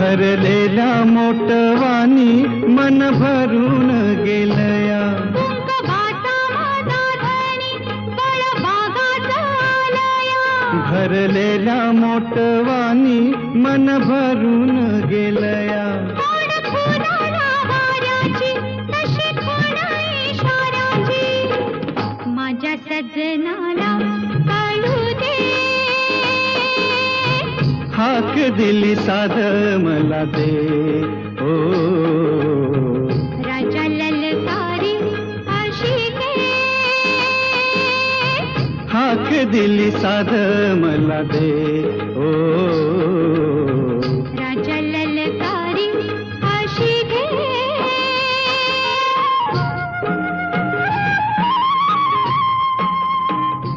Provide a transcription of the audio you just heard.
भरलेल्या मोटवानी मन भरून गेलया, भरलेल्या मोटवानी मन भरून गेलया. माझ्या सजनाला कळू दे, हाक दिली साध मला दे. ओ राजा ललकारी आशिके, हाक दिली साध मला दे. ओ